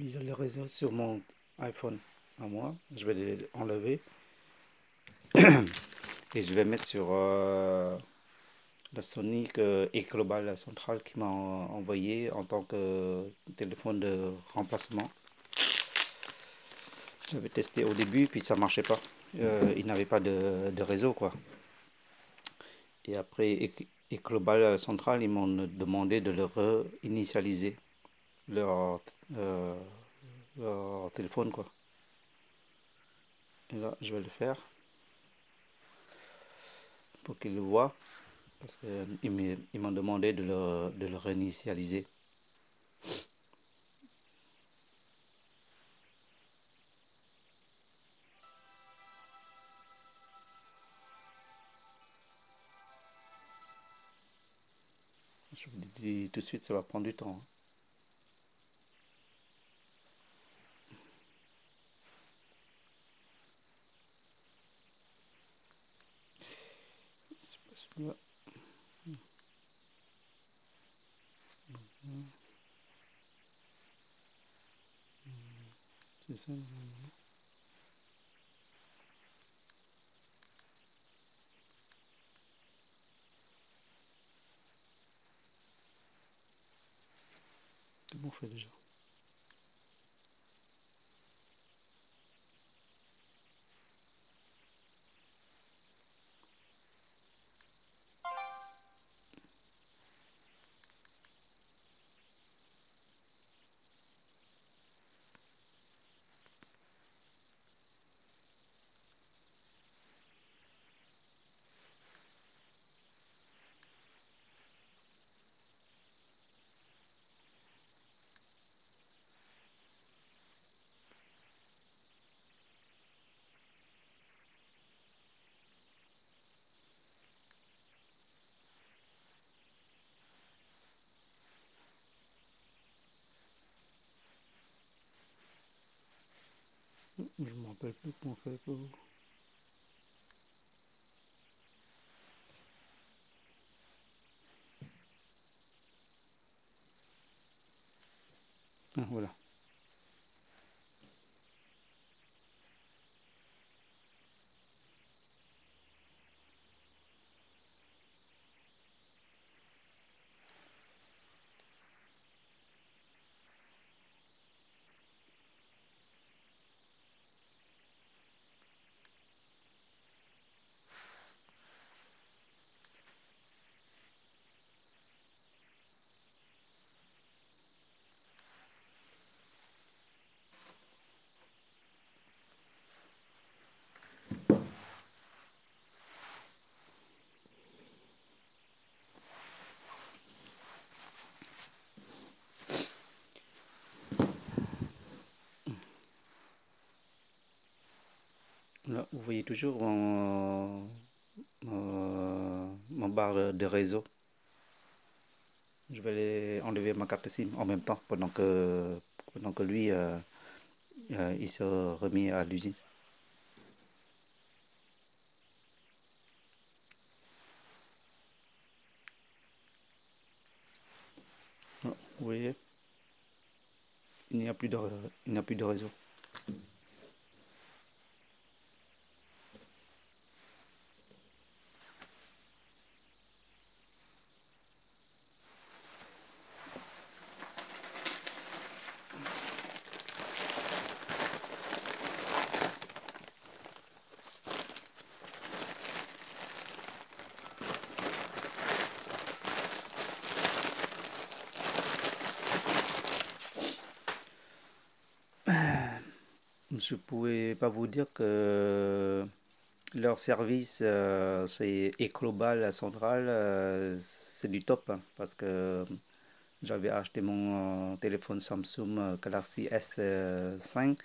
Il y a le réseau sur mon iPhone à moi. Je vais l'enlever et je vais mettre sur la Sony E-Global Central qui m'a envoyé en tant que téléphone de remplacement. J'avais testé au début, puis ça marchait pas. Il n'avait pas de réseau, quoi. Et après, E-Global Central, ils m'ont demandé de le réinitialiser, leur, euh, leur téléphone, quoi. Et là, je vais le faire pour qu'ils le voient, parce qu'ils m'ont demandé de le réinitialiser. Je vous dis tout de suite, ça va prendre du temps, hein. C'est pas celui-là. C'est ça. Comment on fait déjà? Je ne me rappelle plus comment on fait pour... Ah, voilà. Là, vous voyez toujours mon barre de réseau. Je vais enlever ma carte SIM en même temps pendant que lui, il se remet à l'usine. Ah, vous voyez, il n'y a plus il n'y a plus de réseau. Je ne pouvais pas vous dire que leur service, c'est Ecoglobal Central, c'est du top, hein, parce que j'avais acheté mon téléphone Samsung Galaxy S5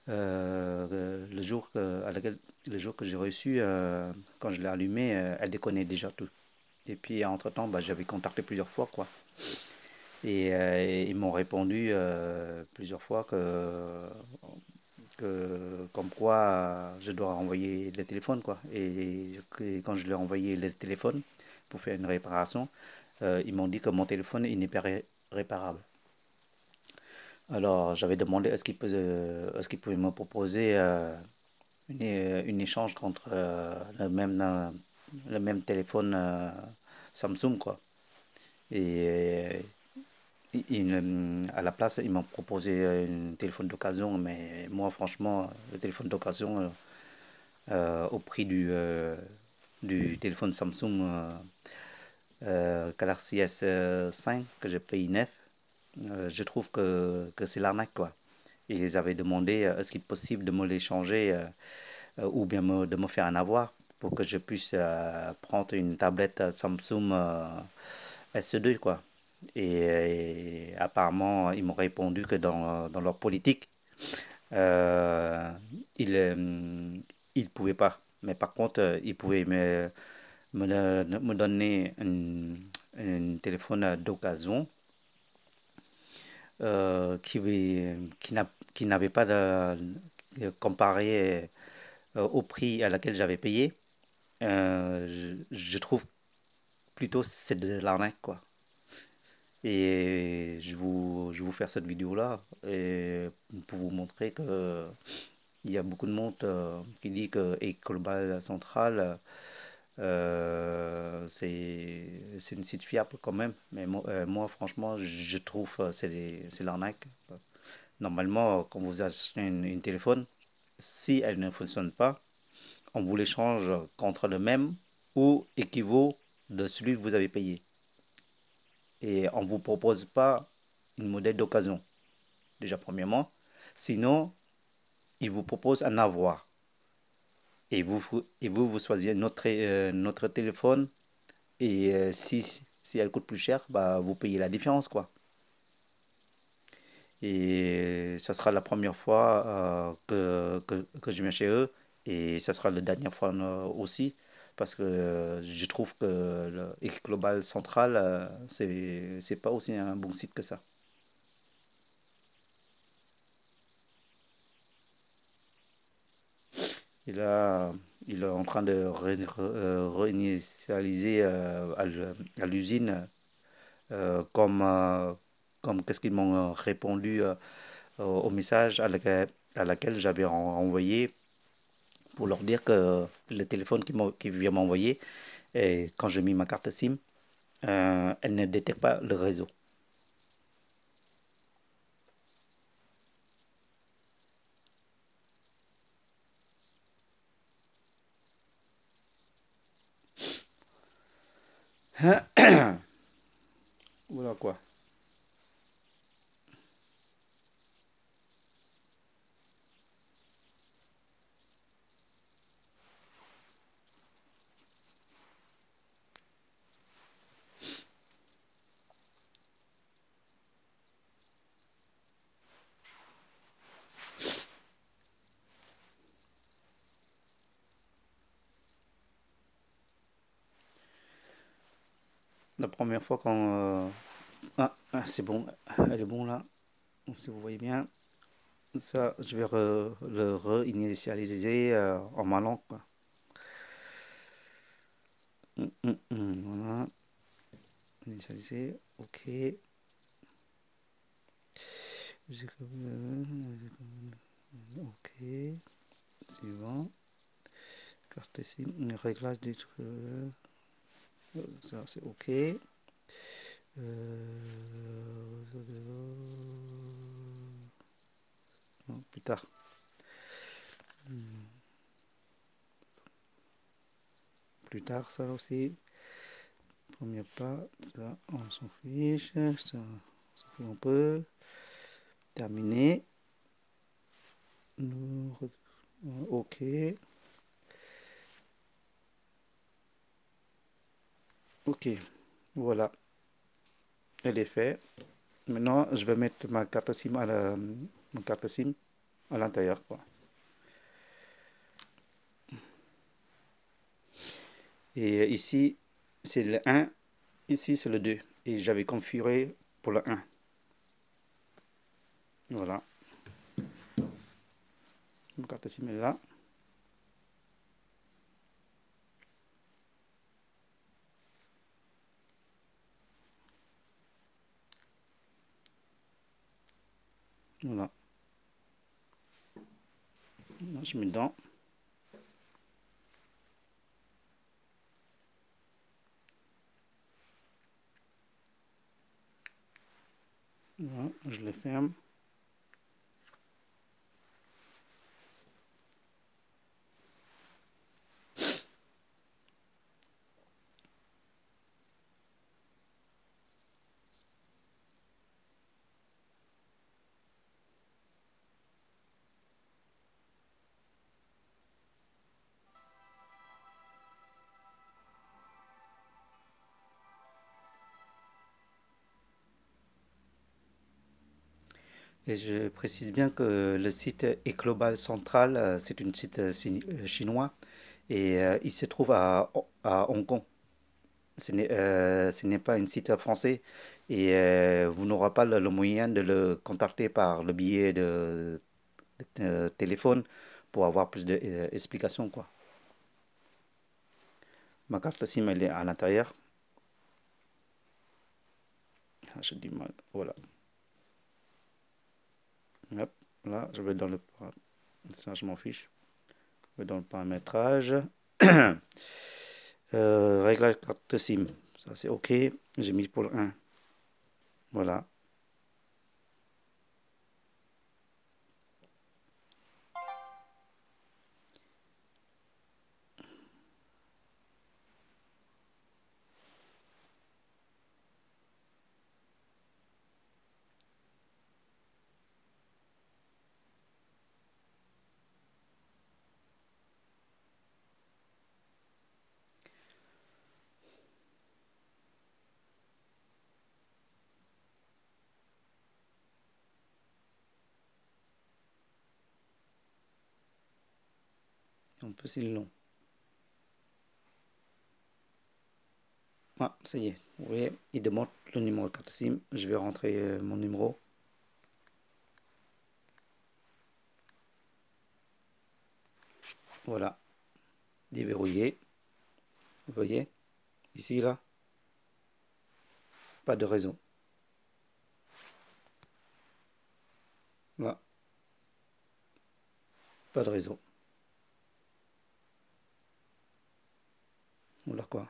le jour le jour que j'ai reçu, quand je l'ai allumé, elle déconnait déjà tout. Et puis entre-temps, bah, j'avais contacté plusieurs fois, quoi. Et ils m'ont répondu plusieurs fois comme quoi je dois renvoyer le téléphone, quoi. Et quand je leur ai envoyé le téléphone pour faire une réparation, ils m'ont dit que mon téléphone il n'est pas réparable. Alors, j'avais demandé est-ce qu'il pouvait me proposer une échange contre le même téléphone Samsung, quoi. Et à la place, ils m'ont proposé un téléphone d'occasion, mais moi, franchement, le téléphone d'occasion au prix du téléphone Samsung Galaxy S5 que j'ai payé neuf, je trouve que c'est l'arnaque, quoi. Et ils avaient demandé est-ce qu'il est possible de me l'échanger ou bien de me faire un avoir pour que je puisse prendre une tablette Samsung S2, quoi. Et apparemment, ils m'ont répondu que dans leur politique, euh, ils ne pouvaient pas. Mais par contre, ils pouvaient me donner un téléphone d'occasion qui n'avait pas comparé au prix à laquelle j'avais payé. Je trouve plutôt c'est de l'arnaque, quoi. Et je vais vous faire cette vidéo-là et pour vous montrer que il y a beaucoup de monde qui dit que Global Central c'est une site fiable quand même. Mais moi, franchement, je trouve c'est l'arnaque. Normalement, quand vous achetez une téléphone, si elle ne fonctionne pas, on vous l'échange contre le même ou équivaut de celui que vous avez payé. Et on ne vous propose pas une modèle d'occasion, déjà premièrement. Sinon, il vous propose un avoir. Et vous choisissez notre téléphone. Et si elle coûte plus cher, bah, vous payez la différence, quoi. Et ça sera la première fois que je viens chez eux. Et ça sera la dernière fois aussi. Parce que je trouve que le X Global Central, c'est pas aussi un bon site que ça. Et là, il est en train de réinitialiser à l'usine comme qu'est-ce qu'ils m'ont répondu au message à laquelle j'avais envoyé pour leur dire que le téléphone qui vient m'envoyer, et quand j'ai mis ma carte SIM, elle ne détecte pas le réseau. Voilà quoi. La première fois quand... c'est bon, elle est bon là, si vous voyez bien. Ça, je vais le réinitialiser en ma langue, quoi. Voilà, initialiser, ok. Ok, suivant. Carte SIM, réglage du truc. Ça, c'est ok. Non, plus tard. Plus tard, ça aussi. Premier pas, ça, on s'en fiche. Ça, on s'en fout un peu. Terminé. Ok. Ok. Voilà. Elle est faite. Maintenant, je vais mettre ma carte SIM à l'intérieur, quoi. Et ici, c'est le un. Ici, c'est le 2. Et j'avais configuré pour le un. Voilà. Ma carte SIM est là. Voilà. Là, je mets dedans. Voilà, je les ferme. Et je précise bien que le site e-Global Central, c'est un site chinois et il se trouve à Hong Kong. Ce n'est pas un site français et vous n'aurez pas le moyen de le contacter par le biais de téléphone pour avoir plus d'explications, quoi. Ma carte SIM, elle est à l'intérieur. Ah, j'ai du mal. Voilà. Hop, là, je vais dans le... Ça, je m'en fiche. Je vais dans le paramétrage. Réglage carte SIM. Ça, c'est OK. J'ai mis pour le 1. Voilà. Un peu c'est long. Ah, ça y est. Vous voyez, il demande le numéro de carte SIM. Je vais rentrer mon numéro. Voilà. Déverrouillé. Vous voyez, ici, là, pas de réseau. Là, pas de réseau. Voilà quoi.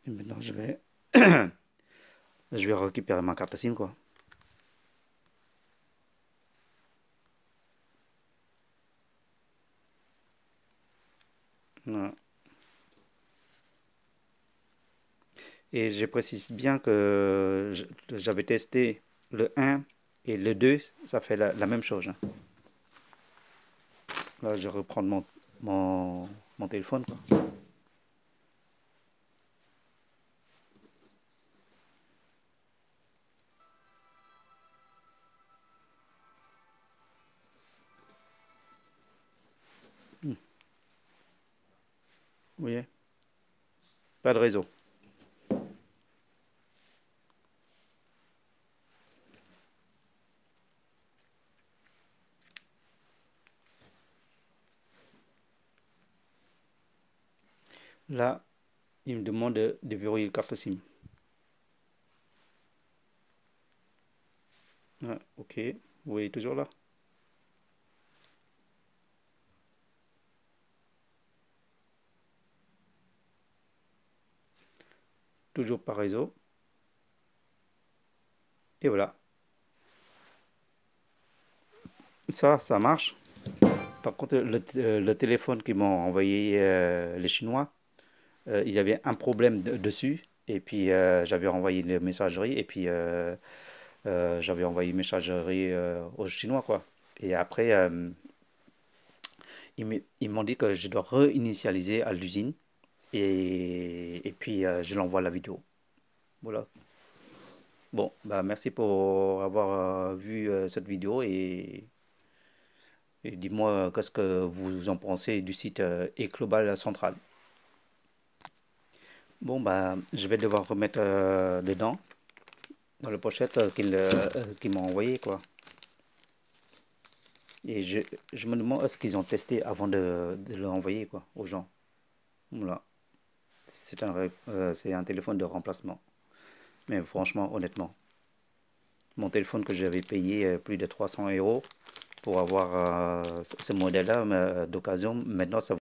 Et maintenant, je vais... je vais récupérer ma carte SIM, quoi. Voilà. Et je précise bien que j'avais testé le 1 et le 2, ça fait la même chose, hein. Là, je reprends mon téléphone, quoi. Vous voyez, pas de réseau. Là, il me demande de verrouiller la carte SIM. Ouais, ok, vous voyez toujours là. Toujours par réseau. Et voilà. Ça marche. Par contre, le téléphone qu'ils m'ont envoyé les Chinois, il y avait un problème dessus. Et puis, j'avais envoyé une messagerie. Et puis, j'avais envoyé une messagerie aux Chinois, quoi. Et après, ils m'ont dit que je dois réinitialiser à l'usine. Et puis, je l'envoie la vidéo. Voilà. Bon, bah, merci pour avoir vu cette vidéo et dis-moi qu'est-ce que vous en pensez du site e-Global Central. Bon, bah, je vais devoir remettre dedans. dans la pochette qu'ils m'ont envoyé, quoi. Et je me demande est-ce qu'ils ont testé avant de l'envoyer, quoi, aux gens. Voilà. C'est un téléphone de remplacement. Mais franchement, honnêtement, mon téléphone que j'avais payé plus de 300 € pour avoir ce modèle-là d'occasion, maintenant ça